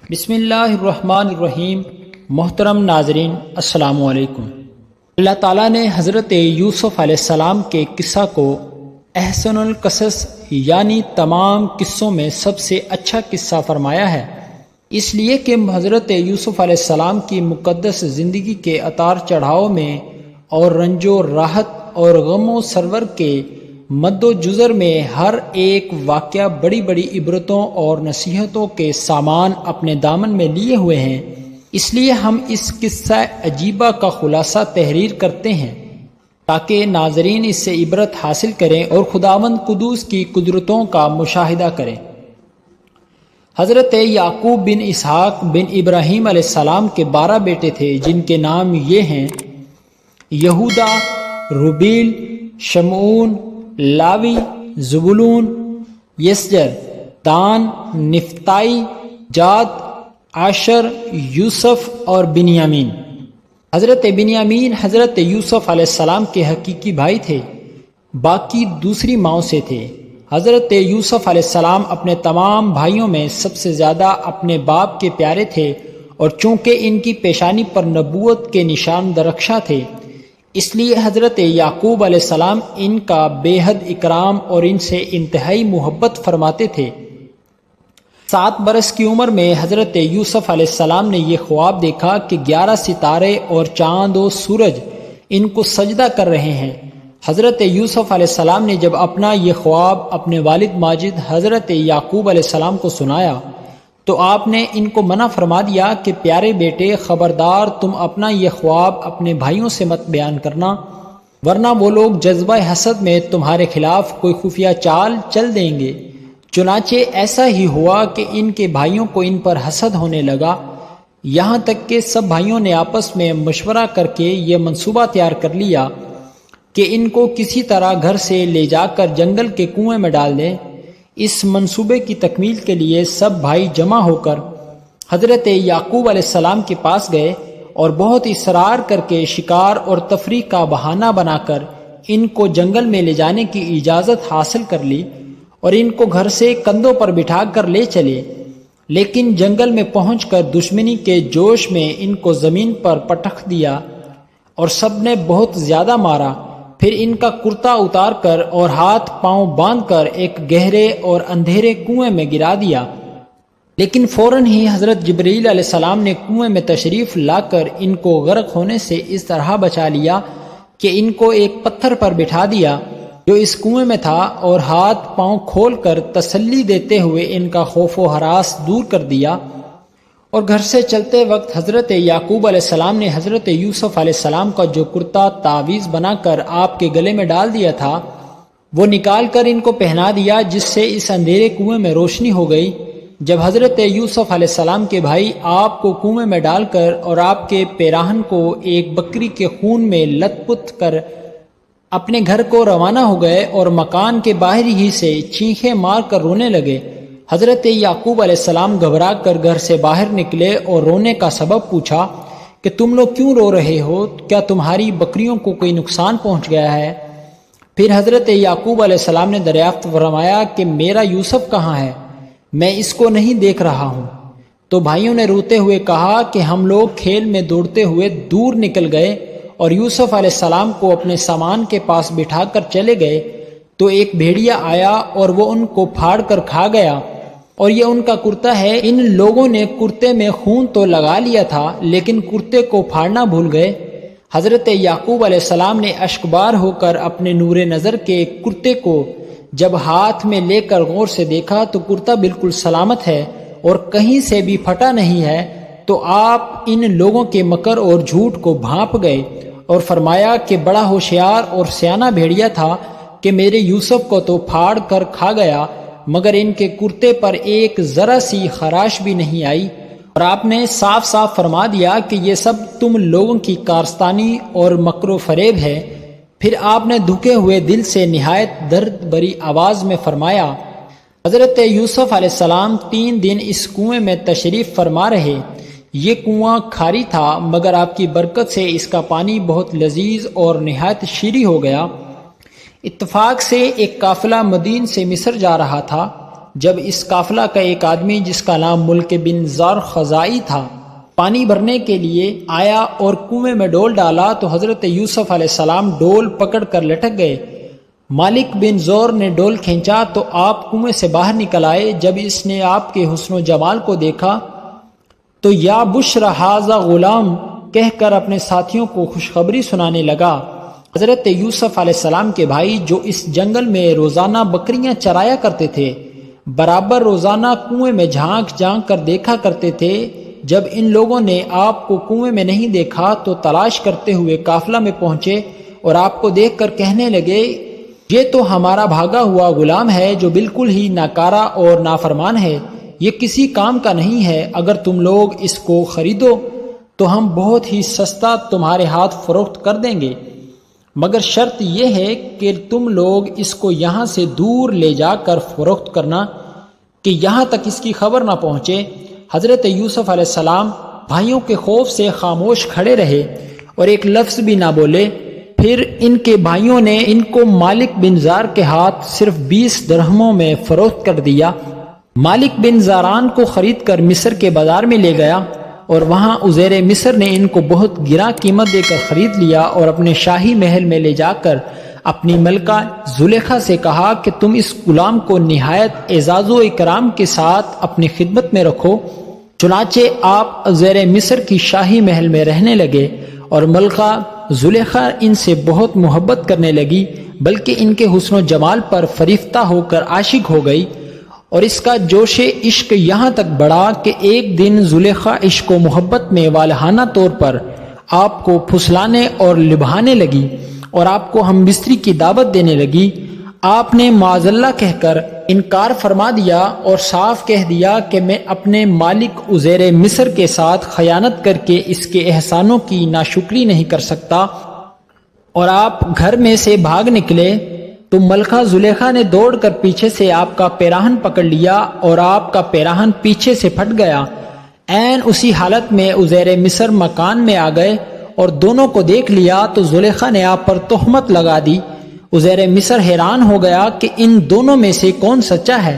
بسم اللہ الرحمن الرحیم۔ محترم ناظرین السلام علیکم۔ اللہ تعالیٰ نے حضرت یوسف علیہ السلام کے قصہ کو احسن القصص یعنی تمام قصوں میں سب سے اچھا قصہ فرمایا ہے، اس لیے کہ حضرت یوسف علیہ السلام کی مقدس زندگی کے اتار چڑھاؤ میں اور رنج و راحت اور غم و سرور کے مد و جزر میں ہر ایک واقعہ بڑی بڑی عبرتوں اور نصیحتوں کے سامان اپنے دامن میں لیے ہوئے ہیں۔ اس لیے ہم اس قصہ عجیبہ کا خلاصہ تحریر کرتے ہیں تاکہ ناظرین اس سے عبرت حاصل کریں اور خداوند قدوس کی قدرتوں کا مشاہدہ کریں۔ حضرت یعقوب بن اسحاق بن ابراہیم علیہ السلام کے 12 بیٹے تھے، جن کے نام یہ ہیں: یہودا، روبیل، شمعون، لاوی، زبولون، یسجر، دان، نفتائی، جاد، عاشر، یوسف اور بنیامین۔ حضرت بنیامین حضرت یوسف علیہ السلام کے حقیقی بھائی تھے، باقی دوسری ماؤں سے تھے۔ حضرت یوسف علیہ السلام اپنے تمام بھائیوں میں سب سے زیادہ اپنے باپ کے پیارے تھے، اور چونکہ ان کی پیشانی پر نبوت کے نشان درخشاں تھے، اس لیے حضرت یعقوب علیہ السلام ان کا بے حد اکرام اور ان سے انتہائی محبت فرماتے تھے۔ 7 برس کی عمر میں حضرت یوسف علیہ السلام نے یہ خواب دیکھا کہ 11 ستارے اور چاند و سورج ان کو سجدہ کر رہے ہیں۔ حضرت یوسف علیہ السلام نے جب اپنا یہ خواب اپنے والد ماجد حضرت یعقوب علیہ السلام کو سنایا تو آپ نے ان کو منع فرما دیا کہ پیارے بیٹے، خبردار تم اپنا یہ خواب اپنے بھائیوں سے مت بیان کرنا، ورنہ وہ لوگ جذبہ حسد میں تمہارے خلاف کوئی خفیہ چال چل دیں گے۔ چنانچہ ایسا ہی ہوا کہ ان کے بھائیوں کو ان پر حسد ہونے لگا، یہاں تک کہ سب بھائیوں نے آپس میں مشورہ کر کے یہ منصوبہ تیار کر لیا کہ ان کو کسی طرح گھر سے لے جا کر جنگل کے کنویں میں ڈال دیں۔ اس منصوبے کی تکمیل کے لیے سب بھائی جمع ہو کر حضرت یعقوب علیہ السلام کے پاس گئے اور بہت اصرار کر کے شکار اور تفریح کا بہانہ بنا کر ان کو جنگل میں لے جانے کی اجازت حاصل کر لی اور ان کو گھر سے کندھوں پر بٹھا کر لے چلے، لیکن جنگل میں پہنچ کر دشمنی کے جوش میں ان کو زمین پر پٹخ دیا اور سب نے بہت زیادہ مارا۔ پھر ان کا کرتا اتار کر اور ہاتھ پاؤں باندھ کر ایک گہرے اور اندھیرے کنویں میں گرا دیا، لیکن فوراً ہی حضرت جبرائیل علیہ السلام نے کنویں میں تشریف لا کر ان کو غرق ہونے سے اس طرح بچا لیا کہ ان کو ایک پتھر پر بٹھا دیا جو اس کنویں میں تھا، اور ہاتھ پاؤں کھول کر تسلی دیتے ہوئے ان کا خوف و ہراس دور کر دیا۔ اور گھر سے چلتے وقت حضرت یعقوب علیہ السلام نے حضرت یوسف علیہ السلام کا جو کرتا تعویذ بنا کر آپ کے گلے میں ڈال دیا تھا وہ نکال کر ان کو پہنا دیا، جس سے اس اندھیرے کنویں میں روشنی ہو گئی۔ جب حضرت یوسف علیہ السلام کے بھائی آپ کو کنویں میں ڈال کر اور آپ کے پیراہن کو ایک بکری کے خون میں لت پت کر اپنے گھر کو روانہ ہو گئے اور مکان کے باہر ہی سے چیخیں مار کر رونے لگے، حضرت یعقوب علیہ السلام گھبرا کر گھر سے باہر نکلے اور رونے کا سبب پوچھا کہ تم لوگ کیوں رو رہے ہو؟ کیا تمہاری بکریوں کو کوئی نقصان پہنچ گیا ہے؟ پھر حضرت یعقوب علیہ السلام نے دریافت فرمایا کہ میرا یوسف کہاں ہے؟ میں اس کو نہیں دیکھ رہا ہوں۔ تو بھائیوں نے روتے ہوئے کہا کہ ہم لوگ کھیل میں دوڑتے ہوئے دور نکل گئے اور یوسف علیہ السلام کو اپنے سامان کے پاس بٹھا کر چلے گئے تو ایک بھیڑیا آیا اور وہ ان کو پھاڑ کر کھا گیا، اور یہ ان کا کرتا ہے۔ ان لوگوں نے کرتے میں خون تو لگا لیا تھا لیکن کرتے کو پھاڑنا بھول گئے۔ حضرت یعقوب علیہ السلام نے اشکبار ہو کر اپنے نور نظر کے کرتے کو جب ہاتھ میں لے کر غور سے دیکھا تو کرتا بالکل سلامت ہے اور کہیں سے بھی پھٹا نہیں ہے، تو آپ ان لوگوں کے مکر اور جھوٹ کو بھانپ گئے اور فرمایا کہ بڑا ہوشیار اور سیانہ بھیڑیا تھا کہ میرے یوسف کو تو پھاڑ کر کھا گیا، مگر ان کے کرتے پر ایک ذرا سی خراش بھی نہیں آئی۔ اور آپ نے صاف صاف فرما دیا کہ یہ سب تم لوگوں کی کارستانی اور مکر و فریب ہے۔ پھر آپ نے دھکے ہوئے دل سے نہایت درد بری آواز میں فرمایا: حضرت یوسف علیہ السلام 3 دن اس کنویں میں تشریف فرما رہے۔ یہ کنواں کھاری تھا، مگر آپ کی برکت سے اس کا پانی بہت لذیذ اور نہایت شیریں ہو گیا۔ اتفاق سے ایک قافلہ مدین سے مصر جا رہا تھا، جب اس قافلہ کا ایک آدمی جس کا نام ملک بن زار خزائی تھا پانی بھرنے کے لیے آیا اور کنویں میں ڈول ڈالا تو حضرت یوسف علیہ السلام ڈول پکڑ کر لٹک گئے۔ مالک بن زور نے ڈول کھینچا تو آپ کنویں سے باہر نکل آئے۔ جب اس نے آپ کے حسن و جمال کو دیکھا تو یا بشرا ھذا غلام کہہ کر اپنے ساتھیوں کو خوشخبری سنانے لگا۔ حضرت یوسف علیہ السلام کے بھائی جو اس جنگل میں روزانہ بکریاں چرایا کرتے تھے برابر روزانہ کنویں میں جھانک جھانک کر دیکھا کرتے تھے۔ جب ان لوگوں نے آپ کو کنویں میں نہیں دیکھا تو تلاش کرتے ہوئے قافلہ میں پہنچے اور آپ کو دیکھ کر کہنے لگے یہ تو ہمارا بھاگا ہوا غلام ہے جو بالکل ہی ناکارہ اور نافرمان ہے، یہ کسی کام کا نہیں ہے، اگر تم لوگ اس کو خریدو تو ہم بہت ہی سستا تمہارے ہاتھ فروخت کر دیں گے، مگر شرط یہ ہے کہ تم لوگ اس کو یہاں سے دور لے جا کر فروخت کرنا کہ یہاں تک اس کی خبر نہ پہنچے۔ حضرت یوسف علیہ السلام بھائیوں کے خوف سے خاموش کھڑے رہے اور ایک لفظ بھی نہ بولے۔ پھر ان کے بھائیوں نے ان کو مالک بن زار کے ہاتھ صرف 20 درہموں میں فروخت کر دیا۔ مالک بن زاران کو خرید کر مصر کے بازار میں لے گیا اور وہاں وزیر مصر نے ان کو بہت گراں قیمت دے کر خرید لیا اور اپنے شاہی محل میں لے جا کر اپنی ملکہ زلیخا سے کہا کہ تم اس غلام کو نہایت اعزاز و اکرام کے ساتھ اپنی خدمت میں رکھو۔ چنانچہ آپ وزیر مصر کی شاہی محل میں رہنے لگے اور ملکہ زلیخا ان سے بہت محبت کرنے لگی، بلکہ ان کے حسن و جمال پر فریفتہ ہو کر عاشق ہو گئی، اور اس کا جوش عشق یہاں تک بڑھا کہ ایک دن زلیخا عشق و محبت میں والہانہ طور پر آپ کو پھسلانے اور لبھانے لگی اور آپ کو ہم بستری کی دعوت دینے لگی۔ آپ نے معاذ اللہ کہہ کر انکار فرما دیا اور صاف کہہ دیا کہ میں اپنے مالک وزیر مصر کے ساتھ خیانت کر کے اس کے احسانوں کی ناشکری نہیں کر سکتا، اور آپ گھر میں سے بھاگ نکلے تو ملکہ زلیخا نے دوڑ کر پیچھے سے آپ کا پیراہن پکڑ لیا اور آپ کا پیراہن پیچھے سے پھٹ گیا۔ عین اسی حالت میں وزیر مصر مکان میں آ گئے اور دونوں کو دیکھ لیا تو زلیخا نے آپ پر تہمت لگا دی۔ وزیر مصر حیران ہو گیا کہ ان دونوں میں سے کون سچا ہے۔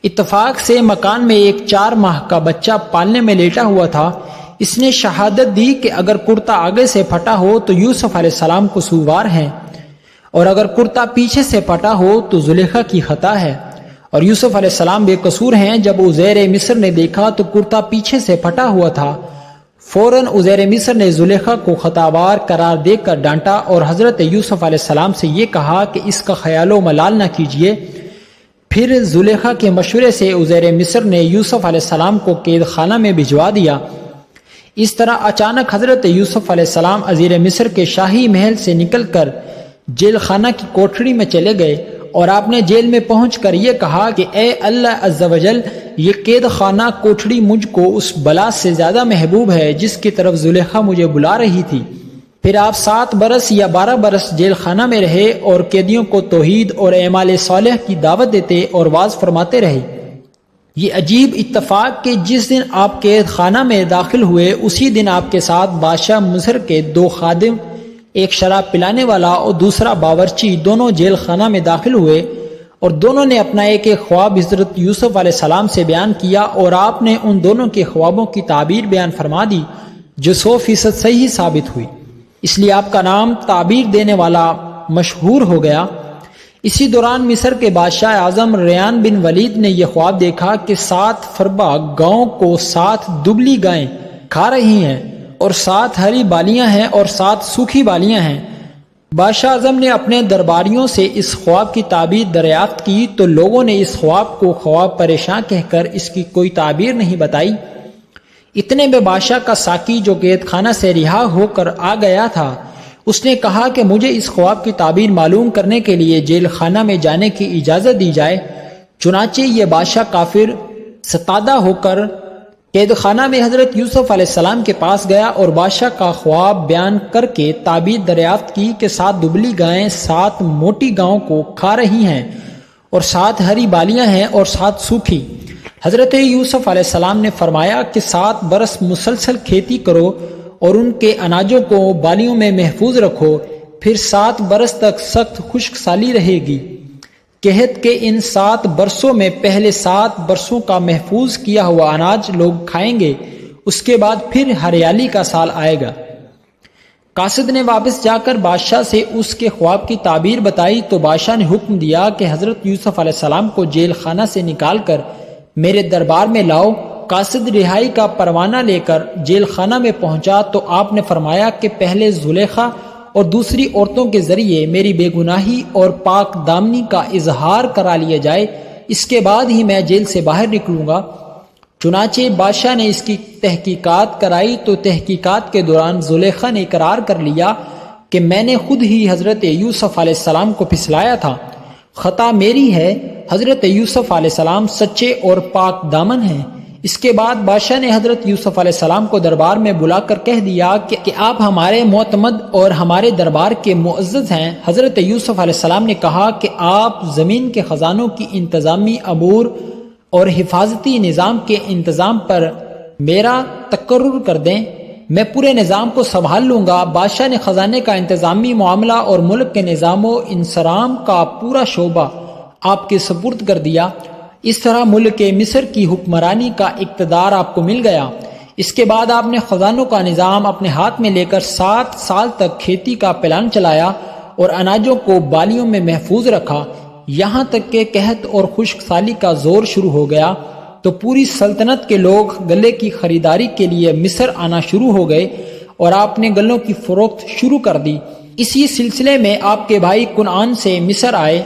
اتفاق سے مکان میں ایک 4 ماہ کا بچہ پالنے میں لیٹا ہوا تھا۔ اس نے شہادت دی کہ اگر کرتا آگے سے پھٹا ہو تو یوسف علیہ السلام قصوروار ہیں، اور اگر کرتا پیچھے سے پھٹا ہو تو زلیخا کی خطا ہے، اور یوسف علیہ السلام بے قصور ہیں۔ جب وزیر مصر نے دیکھا تو کرتا پیچھے سے پھٹا ہوا تھا، فوراً وزیر مصر نے زلیخا کو خطاوار قرار دے کر ڈانٹا اور حضرت یوسف علیہ السلام سے یہ کہا کہ اس کا خیال و ملال نہ کیجیے۔ پھر زلیخا کے مشورے سے وزیر مصر نے یوسف علیہ السلام کو قید خانہ میں بھجوا دیا۔ اس طرح اچانک حضرت یوسف علیہ السلام وزیر مصر کے شاہی محل سے نکل کر جیل خانہ کی کوٹھڑی میں چلے گئے اور آپ نے جیل میں پہنچ کر یہ کہا کہ اے اللہ عز و جل، یہ قید خانہ کوٹھڑی مجھ کو اس بلا سے زیادہ محبوب ہے جس کی طرف زلیخا مجھے بلا رہی تھی۔ پھر آپ 7 برس یا 12 برس جیل خانہ میں رہے اور قیدیوں کو توحید اور اعمال صالح کی دعوت دیتے اور واعظ فرماتے رہے۔ یہ عجیب اتفاق کہ جس دن آپ قید خانہ میں داخل ہوئے اسی دن آپ کے ساتھ بادشاہ مصر کے 2 خادم، ایک شراب پلانے والا اور دوسرا باورچی، دونوں جیل خانہ میں داخل ہوئے، اور دونوں نے اپنا ایک خواب حضرت یوسف علیہ السلام سے بیان کیا اور آپ نے ان دونوں کے خوابوں کی تعبیر بیان فرما دی جو 100% صحیح ثابت ہوئی، اس لیے آپ کا نام تعبیر دینے والا مشہور ہو گیا۔ اسی دوران مصر کے بادشاہ اعظم ریان بن ولید نے یہ خواب دیکھا کہ 7 فربا گاؤں کو 7 دبلی گائیں کھا رہی ہیں اور 7 ہری بالیاں ہیں اور 7 سوکھی بالیاں ہیں۔ بادشاہ اعظم نے اپنے درباریوں سے اس خواب کی تعبیر دریافت کی تو لوگوں نے اس خواب کو خواب پریشان کہہ کر اس کی کوئی تعبیر نہیں بتائی۔ اتنے میں بادشاہ کا ساقی جو قید خانہ سے رہا ہو کر آ گیا تھا، اس نے کہا کہ مجھے اس خواب کی تعبیر معلوم کرنے کے لیے جیل خانہ میں جانے کی اجازت دی جائے۔ چنانچہ یہ بادشاہ کافر ستادہ ہو کر قید خانہ میں حضرت یوسف علیہ السلام کے پاس گیا اور بادشاہ کا خواب بیان کر کے تعبیر دریافت کی کہ 7 دبلی گائیں 7 موٹی گاؤں کو کھا رہی ہیں اور 7 ہری بالیاں ہیں اور 7 سوکھی۔ حضرت یوسف علیہ السلام نے فرمایا کہ 7 برس مسلسل کھیتی کرو اور ان کے اناجوں کو بالیوں میں محفوظ رکھو، پھر 7 برس تک سخت خشک سالی رہے گی، قحط کے ان 7 برسوں میں پہلے 7 برسوں کا محفوظ کیا ہوا اناج لوگ کھائیں گے، اس کے بعد پھر ہریالی کا سال آئے گا۔ قاصد نے واپس جا کر بادشاہ سے اس کے خواب کی تعبیر بتائی تو بادشاہ نے حکم دیا کہ حضرت یوسف علیہ السلام کو جیل خانہ سے نکال کر میرے دربار میں لاؤ۔ قاصد رہائی کا پروانہ لے کر جیل خانہ میں پہنچا تو آپ نے فرمایا کہ پہلے زلیخا اور دوسری عورتوں کے ذریعے میری بے گناہی اور پاک دامنی کا اظہار کرا لیا جائے، اس کے بعد ہی میں جیل سے باہر نکلوں گا۔ چنانچہ بادشاہ نے اس کی تحقیقات کرائی تو تحقیقات کے دوران زلیخا نے اقرار کر لیا کہ میں نے خود ہی حضرت یوسف علیہ السلام کو پھسلایا تھا، خطا میری ہے، حضرت یوسف علیہ السلام سچے اور پاک دامن ہیں۔ اس کے بعد بادشاہ نے حضرت یوسف علیہ السلام کو دربار میں بلا کر کہہ دیا کہ آپ ہمارے معتمد اور ہمارے دربار کے معزز ہیں۔ حضرت یوسف علیہ السلام نے کہا کہ آپ زمین کے خزانوں کی انتظامی امور اور حفاظتی نظام کے انتظام پر میرا تقرر کر دیں، میں پورے نظام کو سنبھال لوں گا۔ بادشاہ نے خزانے کا انتظامی معاملہ اور ملک کے نظام و انصرام کا پورا شعبہ آپ کے سپرد کر دیا۔ اس طرح ملک مصر کی حکمرانی کا اقتدار آپ کو مل گیا۔ اس کے بعد آپ نے خزانوں کا نظام اپنے ہاتھ میں لے کر 7 سال تک کھیتی کا پلان چلایا اور اناجوں کو بالیوں میں محفوظ رکھا، یہاں تک کہ قحط اور خشک سالی کا زور شروع ہو گیا تو پوری سلطنت کے لوگ غلے کی خریداری کے لیے مصر آنا شروع ہو گئے اور آپ نے غلوں کی فروخت شروع کر دی۔ اسی سلسلے میں آپ کے بھائی کنعان سے مصر آئے۔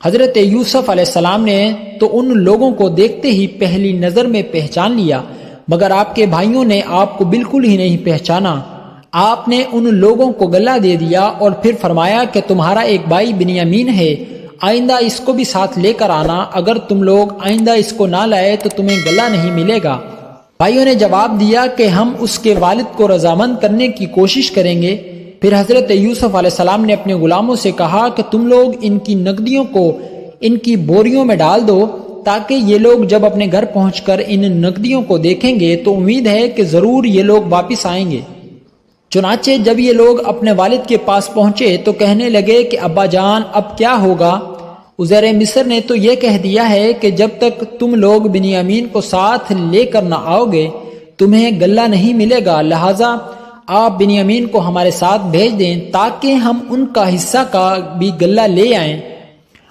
حضرت یوسف علیہ السلام نے تو ان لوگوں کو دیکھتے ہی پہلی نظر میں پہچان لیا، مگر آپ کے بھائیوں نے آپ کو بالکل ہی نہیں پہچانا۔ آپ نے ان لوگوں کو غلہ دے دیا اور پھر فرمایا کہ تمہارا ایک بھائی بنیامین ہے، آئندہ اس کو بھی ساتھ لے کر آنا، اگر تم لوگ آئندہ اس کو نہ لائے تو تمہیں غلہ نہیں ملے گا۔ بھائیوں نے جواب دیا کہ ہم اس کے والد کو رضامند کرنے کی کوشش کریں گے۔ پھر حضرت یوسف علیہ السلام نے اپنے غلاموں سے کہا کہ تم لوگ ان کی نقدیوں کو ان کی بوریوں میں ڈال دو تاکہ یہ لوگ جب اپنے گھر پہنچ کر ان نقدیوں کو دیکھیں گے تو امید ہے کہ ضرور یہ لوگ واپس آئیں گے۔ چنانچہ جب یہ لوگ اپنے والد کے پاس پہنچے تو کہنے لگے کہ ابا جان اب کیا ہوگا؟ عزیر مصر نے تو یہ کہہ دیا ہے کہ جب تک تم لوگ بنیامین کو ساتھ لے کر نہ آؤ گے تمہیں غلہ نہیں ملے گا، لہٰذا آپ بنیامین کو ہمارے ساتھ بھیج دیں تاکہ ہم ان کا حصہ کا بھی غلہ لے آئیں،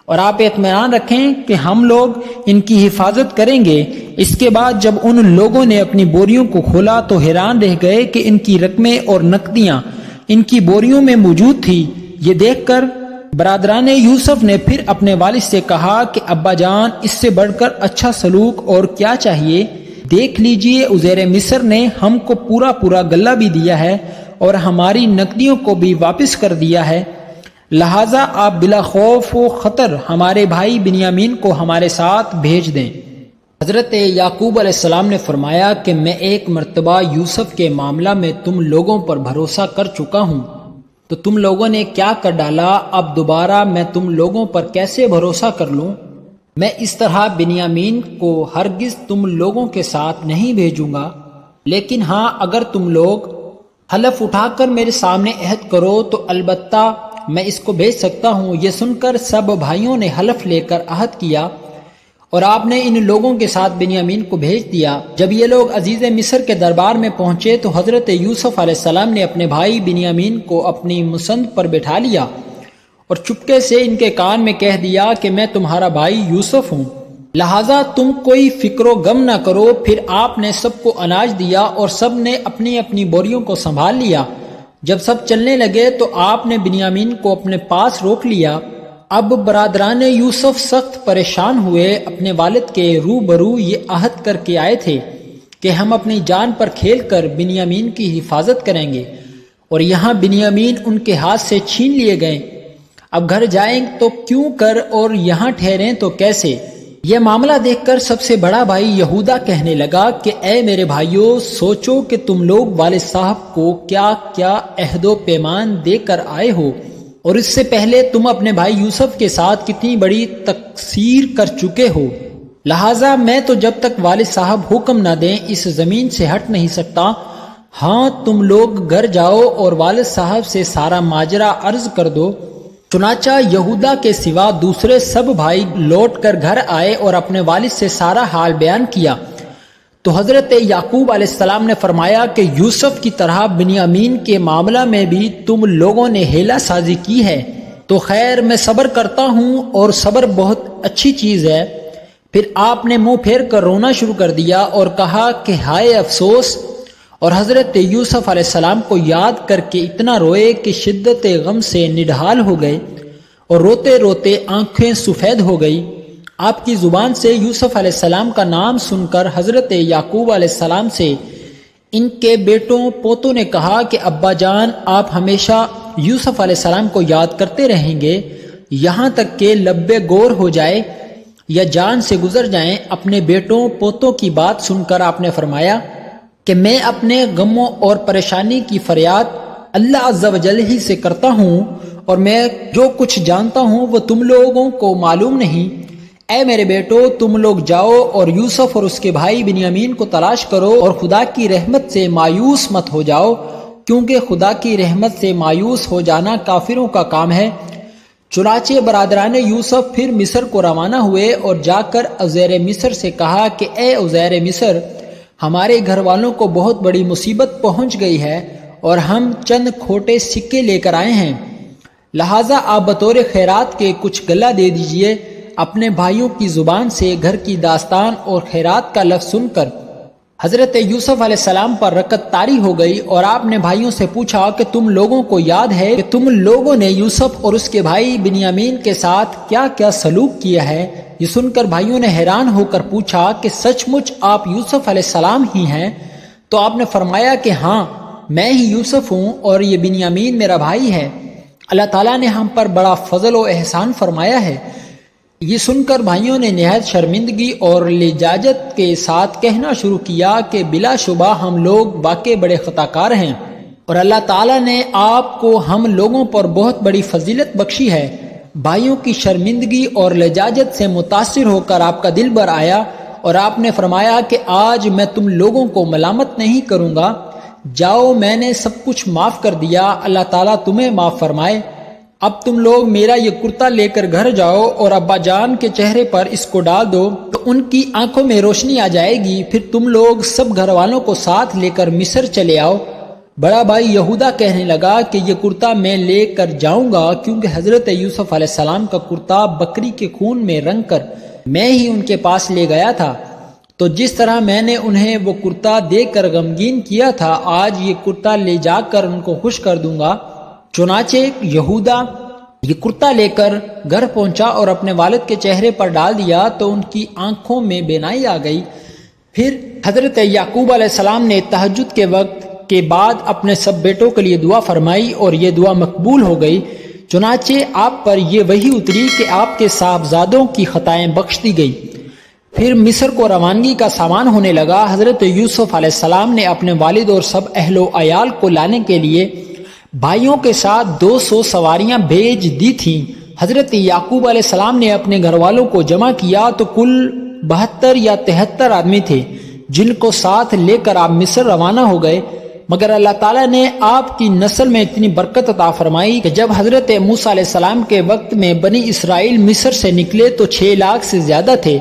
اور آپ اطمینان رکھیں کہ ہم لوگ ان کی حفاظت کریں گے۔ اس کے بعد جب ان لوگوں نے اپنی بوریوں کو کھولا تو حیران رہ گئے کہ ان کی رقمیں اور نقدیاں ان کی بوریوں میں موجود تھی۔ یہ دیکھ کر برادران یوسف نے پھر اپنے والد سے کہا کہ ابا جان اس سے بڑھ کر اچھا سلوک اور کیا چاہیے؟ دیکھ لیجئے عزیر مصر نے ہم کو پورا غلہ بھی دیا ہے اور ہماری نقدیوں کو بھی واپس کر دیا ہے، لہٰذا آپ بلا خوف و خطر ہمارے بھائی بنیامین کو ہمارے ساتھ بھیج دیں۔ حضرت یعقوب علیہ السلام نے فرمایا کہ میں ایک مرتبہ یوسف کے معاملہ میں تم لوگوں پر بھروسہ کر چکا ہوں تو تم لوگوں نے کیا کر ڈالا، اب دوبارہ میں تم لوگوں پر کیسے بھروسہ کر لوں؟ میں اس طرح بنیامین کو ہرگز تم لوگوں کے ساتھ نہیں بھیجوں گا، لیکن ہاں اگر تم لوگ حلف اٹھا کر میرے سامنے عہد کرو تو البتہ میں اس کو بھیج سکتا ہوں۔ یہ سن کر سب بھائیوں نے حلف لے کر عہد کیا اور آپ نے ان لوگوں کے ساتھ بنیامین کو بھیج دیا۔ جب یہ لوگ عزیز مصر کے دربار میں پہنچے تو حضرت یوسف علیہ السلام نے اپنے بھائی بنیامین کو اپنی مسند پر بٹھا لیا اور چپکے سے ان کے کان میں کہہ دیا کہ میں تمہارا بھائی یوسف ہوں، لہٰذا تم کوئی فکر و غم نہ کرو۔ پھر آپ نے سب کو اناج دیا اور سب نے اپنی اپنی بوریوں کو سنبھال لیا۔ جب سب چلنے لگے تو آپ نے بنیامین کو اپنے پاس روک لیا۔ اب برادران یوسف سخت پریشان ہوئے، اپنے والد کے روبرو یہ عہد کر کے آئے تھے کہ ہم اپنی جان پر کھیل کر بنیامین کی حفاظت کریں گے، اور یہاں بنیامین ان کے ہاتھ سے چھین لیے گئے۔ اب گھر جائیں تو کیوں کر اور یہاں ٹھہریں تو کیسے؟ یہ معاملہ دیکھ کر سب سے بڑا بھائی یہودا کہنے لگا کہ اے میرے بھائیوں، سوچو کہ تم لوگ والد صاحب کو کیا کیا عہد و پیمان دے کر آئے ہو، اور اس سے پہلے تم اپنے بھائی یوسف کے ساتھ کتنی بڑی تقصیر کر چکے ہو، لہٰذا میں تو جب تک والد صاحب حکم نہ دیں اس زمین سے ہٹ نہیں سکتا۔ ہاں تم لوگ گھر جاؤ اور والد صاحب سے سارا ماجرا عرض کر دو۔ چنانچہ یہودا کے سوا دوسرے سب بھائی لوٹ کر گھر آئے اور اپنے والد سے سارا حال بیان کیا تو حضرت یعقوب علیہ السلام نے فرمایا کہ یوسف کی طرح بنیامین کے معاملہ میں بھی تم لوگوں نے ہیلا سازی کی ہے، تو خیر میں صبر کرتا ہوں اور صبر بہت اچھی چیز ہے۔ پھر آپ نے منہ پھیر کر رونا شروع کر دیا اور کہا کہ ہائے افسوس، اور حضرت یوسف علیہ السلام کو یاد کر کے اتنا روئے کہ شدت غم سے نڈھال ہو گئے اور روتے روتے آنکھیں سفید ہو گئی۔ آپ کی زبان سے یوسف علیہ السلام کا نام سن کر حضرت یعقوب علیہ السلام سے ان کے بیٹوں پوتوں نے کہا کہ ابا جان، آپ ہمیشہ یوسف علیہ السلام کو یاد کرتے رہیں گے یہاں تک کہ لب گور ہو جائے یا جان سے گزر جائیں۔ اپنے بیٹوں پوتوں کی بات سن کر آپ نے فرمایا کہ میں اپنے غموں اور پریشانی کی فریاد اللہ عز و جل ہی سے کرتا ہوں، اور میں جو کچھ جانتا ہوں وہ تم لوگوں کو معلوم نہیں۔ اے میرے بیٹو، تم لوگ جاؤ اور یوسف اور اس کے بھائی بنیامین کو تلاش کرو اور خدا کی رحمت سے مایوس مت ہو جاؤ، کیونکہ خدا کی رحمت سے مایوس ہو جانا کافروں کا کام ہے۔ چنانچہ برادران یوسف پھر مصر کو روانہ ہوئے اور جا کر عزیر مصر سے کہا کہ اے عزیر مصر، ہمارے گھر والوں کو بہت بڑی مصیبت پہنچ گئی ہے اور ہم چند کھوٹے سکے لے کر آئے ہیں، لہٰذا آپ بطور خیرات کے کچھ غلہ دے دیجئے۔ اپنے بھائیوں کی زبان سے گھر کی داستان اور خیرات کا لفظ سن کر حضرت یوسف علیہ السلام پر رکت طاری ہو گئی، اور آپ نے بھائیوں سے پوچھا کہ تم لوگوں کو یاد ہے کہ تم لوگوں نے یوسف اور اس کے بھائی بنیامین کے ساتھ کیا کیا سلوک کیا ہے؟ یہ سن کر بھائیوں نے حیران ہو کر پوچھا کہ سچ مچ آپ یوسف علیہ السلام ہی ہیں؟ تو آپ نے فرمایا کہ ہاں، میں ہی یوسف ہوں اور یہ بنیامین میرا بھائی ہے۔ اللہ تعالیٰ نے ہم پر بڑا فضل و احسان فرمایا ہے۔ یہ سن کر بھائیوں نے نہایت شرمندگی اور لجاجت کے ساتھ کہنا شروع کیا کہ بلا شبہ ہم لوگ واقعی بڑے خطا کار ہیں، اور اللہ تعالیٰ نے آپ کو ہم لوگوں پر بہت بڑی فضیلت بخشی ہے۔ بھائیوں کی شرمندگی اور لجاجت سے متاثر ہو کر آپ کا دل بھر آیا، اور آپ نے فرمایا کہ آج میں تم لوگوں کو ملامت نہیں کروں گا، جاؤ میں نے سب کچھ معاف کر دیا، اللہ تعالیٰ تمہیں معاف فرمائے۔ اب تم لوگ میرا یہ کرتا لے کر گھر جاؤ اور ابا جان کے چہرے پر اس کو ڈال دو تو ان کی آنکھوں میں روشنی آ جائے گی، پھر تم لوگ سب گھر والوں کو ساتھ لے کر مصر چلے آؤ۔ بڑا بھائی یہودا کہنے لگا کہ یہ کرتا میں لے کر جاؤں گا، کیونکہ حضرت یوسف علیہ السلام کا کرتا بکری کے خون میں رنگ کر میں ہی ان کے پاس لے گیا تھا، تو جس طرح میں نے انہیں وہ کرتا دے کر غمگین کیا تھا، آج یہ کرتا لے جا کر ان کو خوش کر دوں گا۔ چنانچہ یہودا یہ کرتا لے کر گھر پہنچا اور اپنے والد کے چہرے پر ڈال دیا تو ان کی آنکھوں میں بینائی آ گئی۔ پھر حضرت یعقوب علیہ السلام نے تہجد کے وقت کے بعد اپنے سب بیٹوں کے لیے دعا فرمائی اور یہ دعا مقبول ہو گئی۔ چنانچہ آپ پر یہ وحی اتری کہ آپ کے صاحبزادوں کی خطائیں بخش دی گئی۔ پھر مصر کو روانگی کا سامان ہونے لگا۔ حضرت یوسف علیہ السلام نے اپنے والد اور سب اہل و عیال کو لانے کے لیے بھائیوں کے ساتھ 200 سواریاں بھیج دی تھیں۔ حضرت یعقوب علیہ السلام نے اپنے گھر والوں کو جمع کیا تو کل 72 یا 73 آدمی تھے، جن کو ساتھ لے کر آپ مصر روانہ ہو گئے۔ مگر اللہ تعالیٰ نے آپ کی نسل میں اتنی برکت عطا فرمائی کہ جب حضرت موسیٰ علیہ السلام کے وقت میں بنی اسرائیل مصر سے نکلے تو 6 لاکھ سے زیادہ تھے،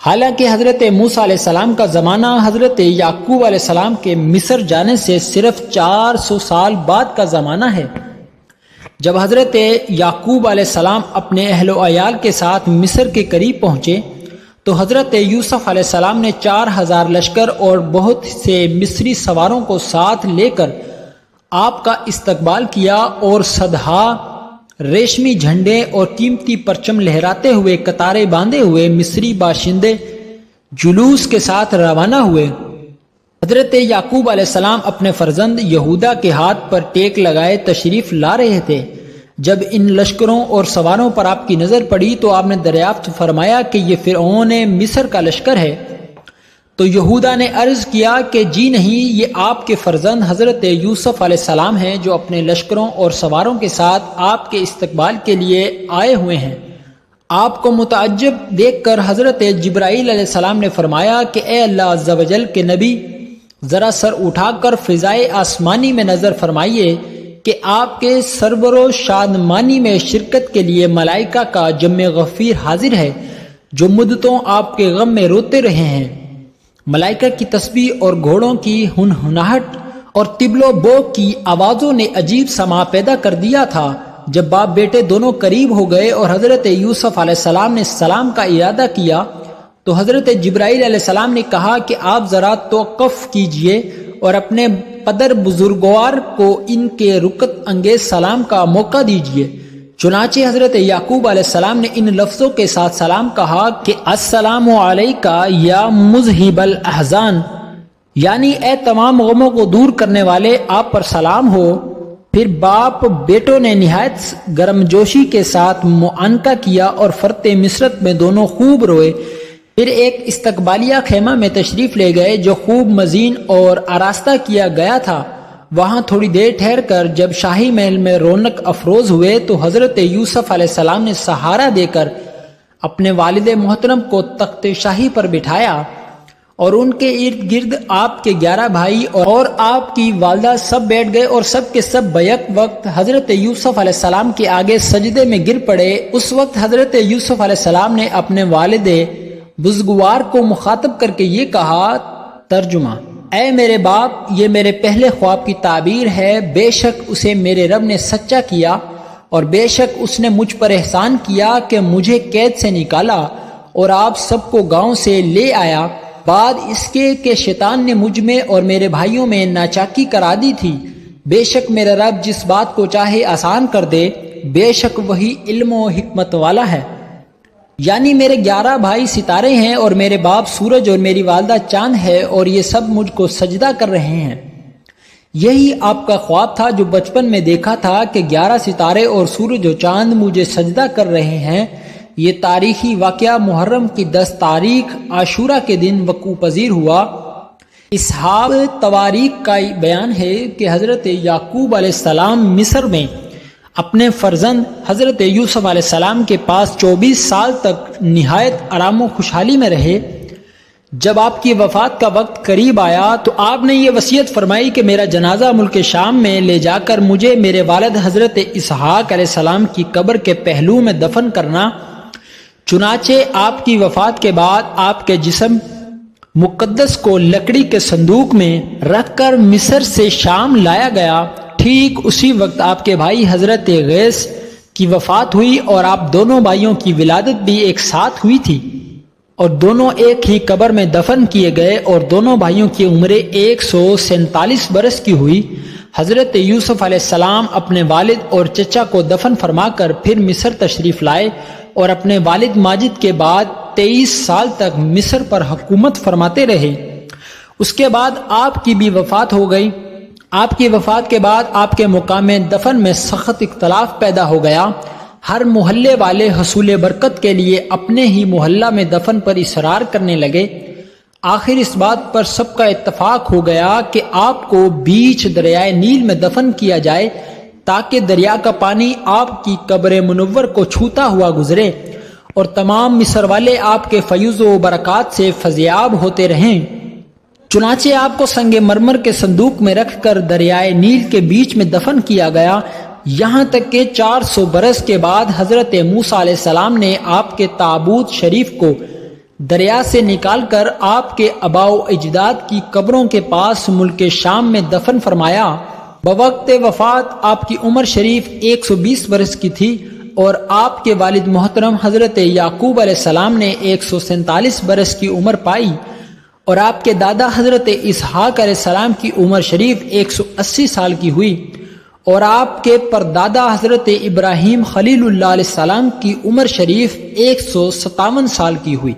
حالانکہ حضرت موسیٰ علیہ السلام کا زمانہ حضرت یعقوب علیہ السلام کے مصر جانے سے صرف 400 سال بعد کا زمانہ ہے۔ جب حضرت یعقوب علیہ السلام اپنے اہل و عیال کے ساتھ مصر کے قریب پہنچے تو حضرت یوسف علیہ السلام نے 4000 لشکر اور بہت سے مصری سواروں کو ساتھ لے کر آپ کا استقبال کیا، اور صدہا ریشمی جھنڈے اور قیمتی پرچم لہراتے ہوئے قطاریں باندھے ہوئے مصری باشندے جلوس کے ساتھ روانہ ہوئے۔ حضرت یعقوب علیہ السلام اپنے فرزند یہودا کے ہاتھ پر ٹیک لگائے تشریف لا رہے تھے۔ جب ان لشکروں اور سواروں پر آپ کی نظر پڑی تو آپ نے دریافت فرمایا کہ یہ فرعون مصر کا لشکر ہے۔ تو یہودا نے عرض کیا کہ جی نہیں، یہ آپ کے فرزند حضرت یوسف علیہ السلام ہیں جو اپنے لشکروں اور سواروں کے ساتھ آپ کے استقبال کے لیے آئے ہوئے ہیں۔ آپ کو متعجب دیکھ کر حضرت جبرائیل علیہ السلام نے فرمایا کہ اے اللہ عز و جل کے نبی، ذرا سر اٹھا کر فضائے آسمانی میں نظر فرمائیے کہ آپ کے سرور و شادمانی میں شرکت کے لیے ملائکہ کا جمع غفیر حاضر ہے جو مدتوں آپ کے غم میں روتے رہے ہیں۔ ملائکہ کی تسبیح اور گھوڑوں کی ہنہناہٹ اور طبل و بوق کی آوازوں نے عجیب سما پیدا کر دیا تھا۔ جب باپ بیٹے دونوں قریب ہو گئے اور حضرت یوسف علیہ السلام نے سلام کا ارادہ کیا تو حضرت جبرائیل علیہ السلام نے کہا کہ آپ ذرا توقف کیجئے اور اپنے پدر بزرگوار کو ان کے رکت انگیز سلام کا موقع دیجئے۔ چنانچہ حضرت یعقوب علیہ السلام نے ان لفظوں کے ساتھ سلام کہا کہ السلام علیکہ یا مذہب الاحزان، یعنی اے تمام غموں کو دور کرنے والے، آپ پر سلام ہو۔ پھر باپ بیٹوں نے نہایت گرمجوشی کے ساتھ معانقہ کیا اور فرط مسرت میں دونوں خوب روئے۔ پھر ایک استقبالیہ خیمہ میں تشریف لے گئے جو خوب مزین اور آراستہ کیا گیا تھا۔ وہاں تھوڑی دیر ٹھہر کر جب شاہی محل میں رونق افروز ہوئے تو حضرت یوسف علیہ السلام نے سہارا دے کر اپنے والد محترم کو تخت شاہی پر بٹھایا اور ان کے ارد گرد آپ کے 11 بھائی اور آپ کی والدہ سب بیٹھ گئے اور سب کے سب بیک وقت حضرت یوسف علیہ السلام کے آگے سجدے میں گر پڑے۔ اس وقت حضرت یوسف علیہ السلام نے اپنے والد بزرگوار کو مخاطب کر کے یہ کہا، ترجمہ: اے میرے باپ، یہ میرے پہلے خواب کی تعبیر ہے۔ بے شک اسے میرے رب نے سچا کیا اور بے شک اس نے مجھ پر احسان کیا کہ مجھے قید سے نکالا اور آپ سب کو گاؤں سے لے آیا، بعد اس کے کہ شیطان نے مجھ میں اور میرے بھائیوں میں ناچاکی کرا دی تھی۔ بے شک میرا رب جس بات کو چاہے آسان کر دے، بے شک وہی علم و حکمت والا ہے۔ یعنی میرے 11 بھائی ستارے ہیں اور میرے باپ سورج اور میری والدہ چاند ہے اور یہ سب مجھ کو سجدہ کر رہے ہیں۔ یہی آپ کا خواب تھا جو بچپن میں دیکھا تھا کہ 11 ستارے اور سورج و چاند مجھے سجدہ کر رہے ہیں۔ یہ تاریخی واقعہ محرم کی 10 تاریخ عاشورہ کے دن وقوع پذیر ہوا۔ اصحاب تواریخ کا بیان ہے کہ حضرت یعقوب علیہ السلام مصر میں اپنے فرزند حضرت یوسف علیہ السلام کے پاس 24 سال تک نہایت آرام و خوشحالی میں رہے۔ جب آپ کی وفات کا وقت قریب آیا تو آپ نے یہ وصیت فرمائی کہ میرا جنازہ ملک شام میں لے جا کر مجھے میرے والد حضرت اسحاق علیہ السلام کی قبر کے پہلو میں دفن کرنا۔ چنانچہ آپ کی وفات کے بعد آپ کے جسم مقدس کو لکڑی کے صندوق میں رکھ کر مصر سے شام لایا گیا۔ ٹھیک اسی وقت آپ کے بھائی حضرت غیث کی وفات ہوئی اور آپ دونوں بھائیوں کی ولادت بھی ایک ساتھ ہوئی تھی اور دونوں ایک ہی قبر میں دفن کیے گئے اور دونوں بھائیوں کی عمریں 147 برس کی ہوئی۔ حضرت یوسف علیہ السلام اپنے والد اور چچا کو دفن فرما کر پھر مصر تشریف لائے اور اپنے والد ماجد کے بعد 23 سال تک مصر پر حکومت فرماتے رہے۔ اس کے بعد آپ کی بھی وفات ہو گئی۔ آپ کی وفات کے بعد آپ کے مقام دفن میں سخت اختلاف پیدا ہو گیا۔ ہر محلے والے حصول برکت کے لیے اپنے ہی محلہ میں دفن پر اصرار کرنے لگے۔ آخر اس بات پر سب کا اتفاق ہو گیا کہ آپ کو بیچ دریائے نیل میں دفن کیا جائے تاکہ دریا کا پانی آپ کی قبر منور کو چھوتا ہوا گزرے اور تمام مصر والے آپ کے فیض و برکات سے فیضیاب ہوتے رہیں۔ چنانچہ آپ کو سنگ مرمر کے صندوق میں رکھ کر دریائے نیل کے بیچ میں دفن کیا گیا، یہاں تک کہ 400 برس کے بعد حضرت موسیٰ علیہ السلام نے آپ کے تابوت شریف کو دریا سے نکال کر آپ کے آباء و اجداد کی قبروں کے پاس ملک شام میں دفن فرمایا۔ بوقت وفات آپ کی عمر شریف 120 برس کی تھی اور آپ کے والد محترم حضرت یعقوب علیہ السلام نے 147 برس کی عمر پائی اور آپ کے دادا حضرت اسحاق علیہ السلام کی عمر شریف 180 سال کی ہوئی اور آپ کے پردادا حضرت ابراہیم خلیل اللہ علیہ السلام کی عمر شریف 157 سال کی ہوئی۔